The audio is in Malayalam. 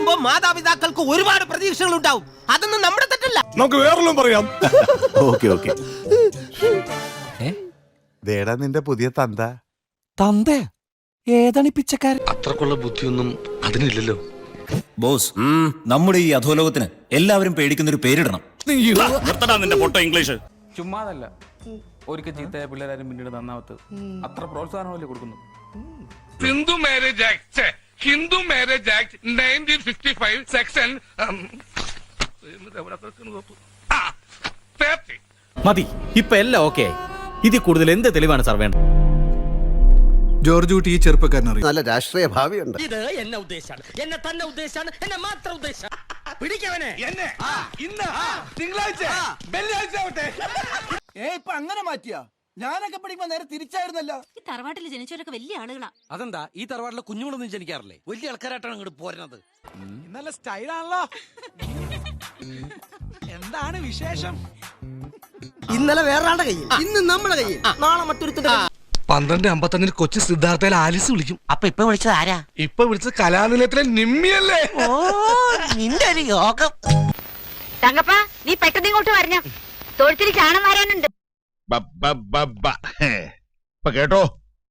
പറയുമ്പോ മാതാപിതാക്കൾക്ക് ഒരുപാട് പ്രതീക്ഷകൾ ഉണ്ടാവും. അതൊന്നും നമ്മുടെ തെറ്റല്ല. നമുക്ക് വേറെല്ലാം പറയാം. Okay okay. ദേടാ നിന്റെ പുതിയ തന്ത. തന്ത ഏതാണ് പിച്ചക്കാരൻ? അത്രക്കുള്ള ബുദ്ധിയൊന്നും അതിനില്ലല്ലോ. ബോസ്, നമ്മുടെ ഈ അധോലോകത്തിന് എല്ലാവരും പേടിക്കുന്ന ഒരു പേരിടണം. നിന്റെ പൊട്ട ഇംഗ്ലീഷ്. ചുമ്മാതല്ല, ഒരിക്കൽ ചീത്തയായ പിള്ളേരാരും പിന്നീട് നന്നാവത്ത്. അത്ര പ്രോത്സാഹനമല്ലേ കൊടുക്കുന്നു. ഹിന്ദു മാരേജ് ആക്ട് 1955 സെക്ഷൻ മതി. ഇപ്പൊ എല്ലാം ഓക്കെ. ഇതിൽ കൂടുതൽ എന്ത് തെളിവാണ് സാർ വേണ്ടത്? ജോർജ് കുട്ടി ഈ ചെറുപ്പക്കാരനറിയാം. നല്ല രാഷ്ട്രീയ ഭാവിയുണ്ട്. ഇത് എന്നെ ഉദ്ദേശാണ്, എന്നെ തന്നെ ഉദ്ദേശാണ്, എന്നെ മാത്രം ഉദ്ദേശാണ്. പിടിക്കവനെ തിങ്കളാഴ്ച ഇപ്പൊ അങ്ങനെ മാറ്റിയാ? ഞാനൊക്കെ പഠിക്കുമ്പോ നേരെ തിരിച്ചായിരുന്നല്ലോ. ഈ തറവാട്ടിൽ ജനിച്ചവരൊക്കെ വലിയ ആളുകളാ. അതെന്താ ഈ തറവാട്ടിലെ കുഞ്ഞുങ്ങളൊന്നും ജനിക്കാറില്ലേ? വലിയ ആൾക്കാരായിട്ടാണ് ഇങ്ങോട്ട് പോരുന്നത്. നല്ല സ്റ്റൈലാണല്ലോ. എന്താണ് വിശേഷം? ഇന്നലെ വേറൊരാളുടെ കയ്യിൽ, ഇന്ന് നമ്മുടെ കയ്യിൽ, നാളെ മറ്റൊരുത്തിന്റെ 12:55 കൊച്ചു സിദ്ധാർത്ഥയിൽ ആലിസ് വിളിക്കും. അപ്പൊ ഇപ്പൊ വിളിച്ചത് ആരാ? ഇപ്പൊ വിളിച്ചത് കലാനിലയത്തിലെ നിമ്മിയല്ലേ? ഓ, നിന്റെ ഒരു യോഗം. തങ്കപ്പ, നീ പെട്ടെന്ന് ഇങ്ങോട്ട് വരണം. തൊഴുത്തിൽ ചാണം വരാനുണ്ട്. കേട്ടോ